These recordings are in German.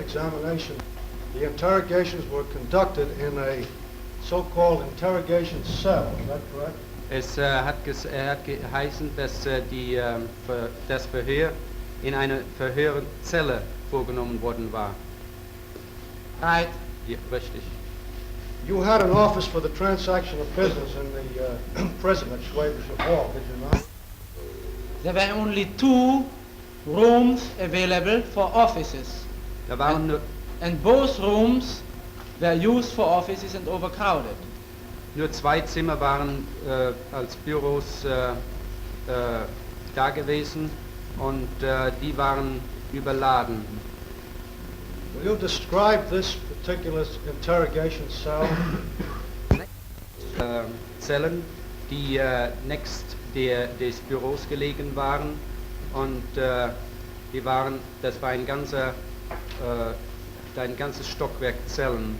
examination, the interrogations were conducted in a so-called interrogation cell. Is that correct? Es hat geheißen, dass das Verhör in einer Verhörzelle vorgenommen worden war. Right. Ja, richtig. You had an office for the transaction of business in the prison at Schwäbische Hall, did you not? There were only 2 rooms available for offices. Da waren nur, And both rooms were used for offices and overcrowded. nur 2 Zimmer waren als Büros da gewesen und die waren überladen. Will you describe this particular interrogation cell? Zellen, die nächst des Büros gelegen waren und das war ein ganzes Stockwerk Zellen,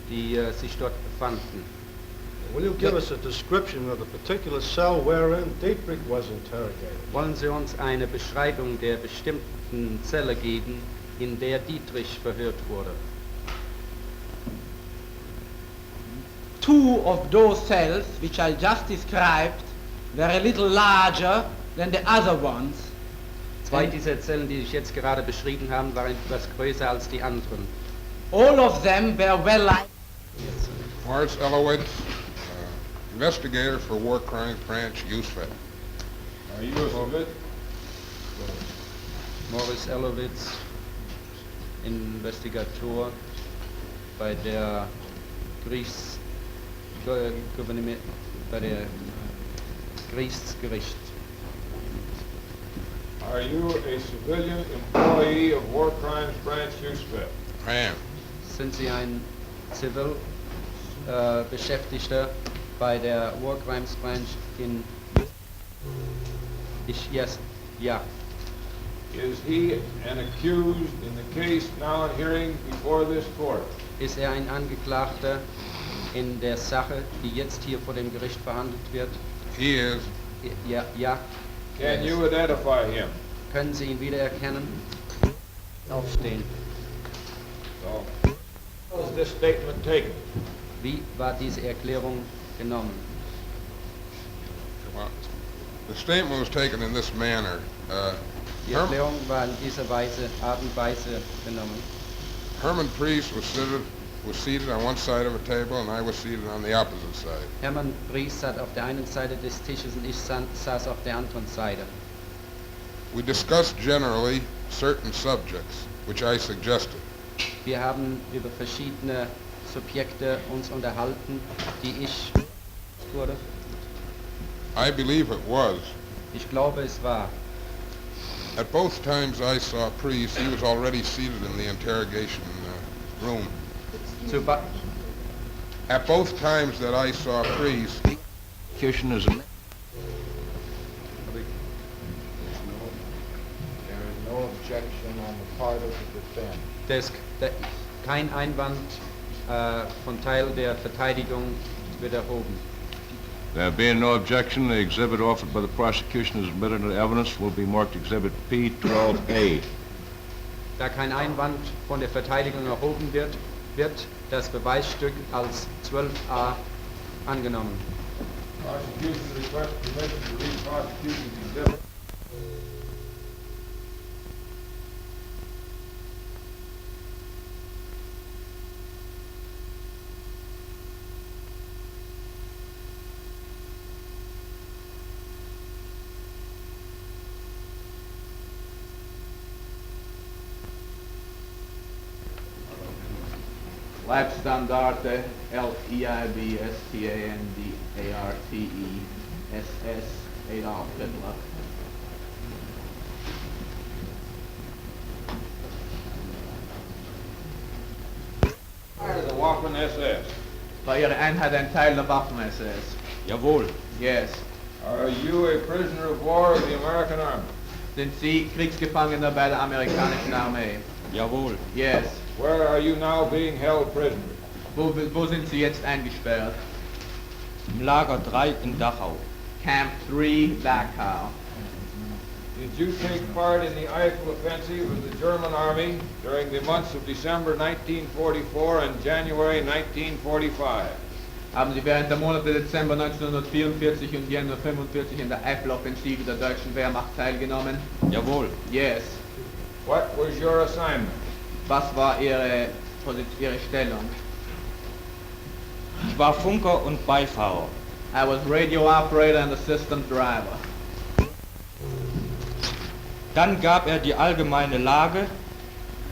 die sich dort befanden. Will you give us a description of the particular cell wherein Dietrich was interrogated? Wollen Sie uns eine Beschreibung der bestimmten Zelle geben, in der Dietrich verhört wurde? 2 of those cells, which I just described, were a little larger than the other ones. 2 dieser Zellen, die ich jetzt gerade beschrieben habe, waren etwas größer als die anderen. All of them were well lighted. Morris Elowitz, investigator for War Crimes Branch, USFED. Are you a civil? Morris Elowitz, Investigator bei der Kriegsgericht. Are you a civilian employee of War Crimes Branch, USFED? I am. Sind Sie ein Beschäftigter bei der War Crimes Branch in... Yes, ja. Is he an accused in the case now in hearing before this court? Ist ein Angeklagter in der Sache, die jetzt hier vor dem Gericht verhandelt wird? He is. Ja, ja. Can you identify him? Können Sie ihn wiedererkennen? Aufstehen. So, how was this statement taken? Wie war diese Erklärung genommen? Well, the statement was taken in this manner. Die Erklärung war in dieser Art und Weise genommen. Herman Priest was seated on one side of a table and I was seated on the opposite side. Hermann Priest saß auf der einen Seite des Tisches und ich saß auf der anderen Seite. We discussed generally certain subjects, which I suggested. Wir haben über verschiedene Subjekte uns unterhalten, die ich wurde. I believe it was. Ich glaube, es war. At both times I saw Priest, he was already seated in the interrogation room. At both times that I saw Priest, There is no objection on the part of the defense. Kein Einwand von Teil der Verteidigung wird erhoben. There being no objection, the exhibit offered by the prosecution as admitted into evidence will be marked Exhibit P12A. Da kein Einwand von der Verteidigung erhoben wird das Beweisstück als 12a angenommen. Prosecution requests permission to read prosecution's exhibit. Leibstandarte L-E-I-B-S-T-A-N-D-A-R-T-E-S-S Adolf Hitler. Part of the Waffen SS. War Ihre Einheit ein Teil der Waffen-SS? Jawohl. Yes. Are you a prisoner of war of the American Army? Sind Sie Kriegsgefangener bei der amerikanischen Armee? Jawohl. Yes. Where are you now being held prisoner? Wo sind Sie jetzt eingesperrt? Im Lager 3 in Dachau. Camp 3, Dachau. Did you take part in the Eifel offensive of the German army during the months of December 1944 and January 1945? Haben Sie während der Monate Dezember 1944 und Januar 1945 in der Eifel-Offensive der deutschen Wehrmacht teilgenommen? Jawohl. Yes. What was your assignment? Was war Ihre Stellung? Ich war Funker und Beifahrer. I was radio operator and assistant driver. Dann gab er die allgemeine Lage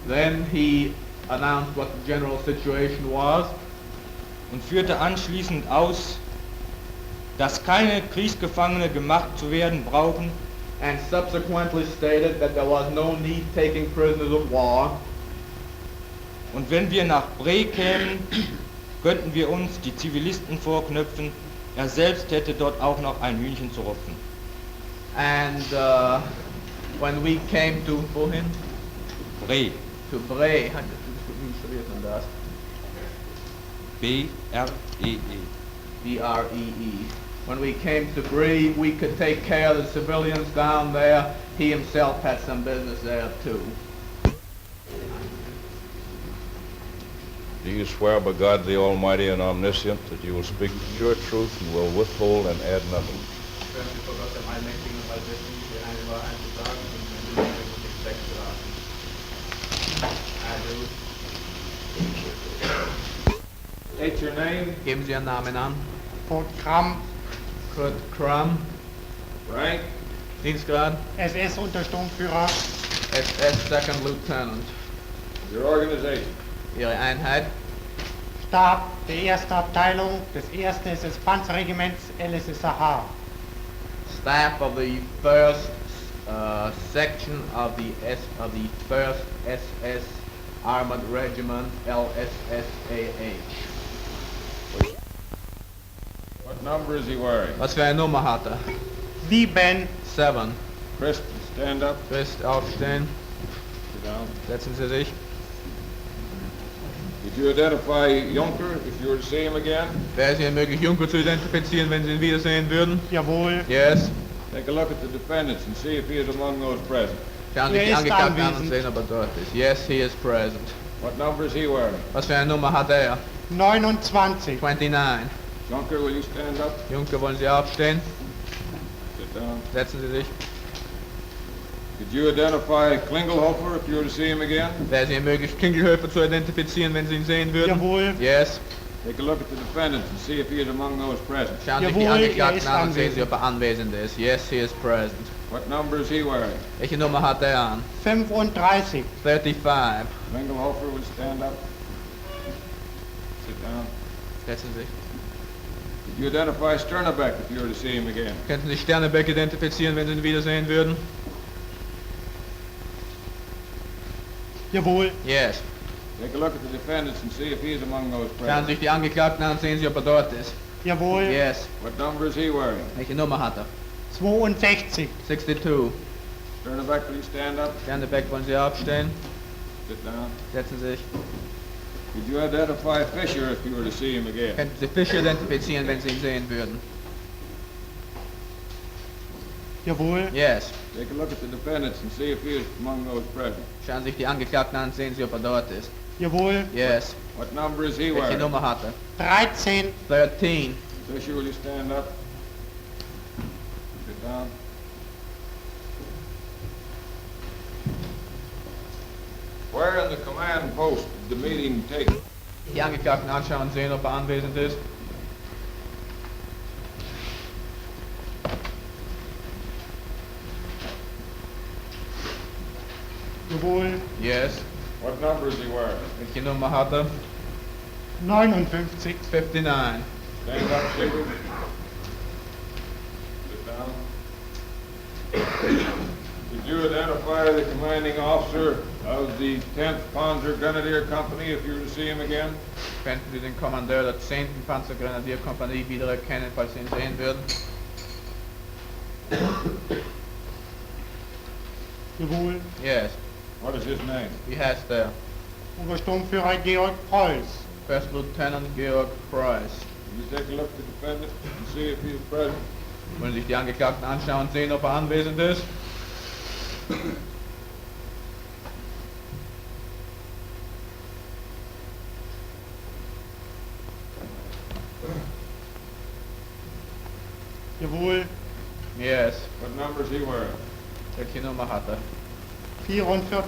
Then he announced what the general situation was und führte anschließend aus, dass keine Kriegsgefangene gemacht zu werden brauchen, and subsequently stated that there was no need taking prisoners of war, und wenn wir nach Bre kämen, könnten wir uns die Zivilisten vorknöpfen. Er selbst hätte dort auch noch ein Hühnchen zu rupfen. and when we came to wohin? Bre. To Bre. Das? B-R-E-E. B-R-E-E. When we came to Bre, we could take care of the civilians down there. He himself had some business there too. Do you swear by God the Almighty and Omniscient that you will speak pure truth and will withhold and add nothing? State your name, Geben Sie Ihren Namen an. Kurt Kramm, Kurt Crum, rank, Dienstgrad, SS-Untersturmführer, SS Second Lieutenant. your organization. Ihre Einheit, Stab der 1. Abteilung des 1. SS-Panzerregiments LSSAH. staff of the first section of the first SS Armored Regiment LSSAH. What number is he wearing? Was für eine Nummer hat er? 7, 7. Christ, stand up, Christ, aufstehen. sit down. Setzen Sie sich. Did you identify Junker if you were to see him again? Wäre es Ihnen möglich, Juncker zu identifizieren, wenn Sie ihn wiedersehen würden? jawohl. Yes. Take a look at the defendants and see if he is among those present. Schauen Sie Er sich die ist Angeklagten an und anwesend. sehen, ob er dort ist. Yes, he is present. What number is he wearing? Was für eine Nummer hat er? 29, 29. Junker, will you stand up? Juncker, wollen Sie aufstehen? Sit down. Setzen Sie sich. Did you identify Klingelhofer if you were to see him again? Wäre es Ihnen möglich, Kingelhöfer zu identifizieren, wenn Sie ihn sehen würden? jawohl. Yes. Take a look at the defendants and see if he is among those present. Schauen Sie sich die Jawohl, er Angeklagten ist an und sehen Sie, anwesend. ob er anwesend ist. Yes, he is present. What number is he wearing? Welche Nummer hat er an? 35, 35. Klingelhofer will stand up. Sit down. Setzen Sie sich. Did you identify Sternebeck if you were to see him again? Könnten Sie Sternebeck identifizieren, wenn Sie ihn wiedersehen würden? jawohl. Yes. Take a look at the defendants and see if he is among those Schauen Sie present. sich die Angeklagten an und sehen Sie, ob er dort ist. Jawohl. Yes. What number is he wearing? Welche Nummer hat er? 62, 62. Sternebeck, will you stand up? Sternebeck, wollen Sie aufstehen? Sit down. Setzen Sie sich. Did you identify Fisher if you were to see him again? Könnten Sie Fischer identifizieren, wenn Sie ihn sehen würden? jawohl. Yes. Take a look at the defendants and see if he is among those present. Schauen Sie sich die Angeklagten an und sehen Sie, ob er dort ist. Jawohl. Yes. What number is he Welche wearing? Nummer hat er? 13, 13. Fisher, will you stand up? Sit down. Where in the command post did the meeting take? Die Angeklagten anschauen und sehen, ob er anwesend ist. jawohl. Yes. What number is he wearing? Welche Nummer hat er? 59, 59. Stand up, Sigurd. Sit down. Did you identify the commanding officer of the 10th Panzer Grenadier Company if you were to see him again? Könnten Sie den Kommandeur der 10. Panzergrenadierkompanie wiedererkennen, falls Sie ihn sehen würden? jawohl. Yes. What is his name? Wie heißt der? Obersturmführer Georg Preuß. First Lieutenant Georg Price. Will you take a look at the defendant and see if he is present? Wollen sich die Angeklagten anschauen und sehen, ob er anwesend ist? Jawohl. Yes. What number is he wearing? Welche Nummer hat er? 44.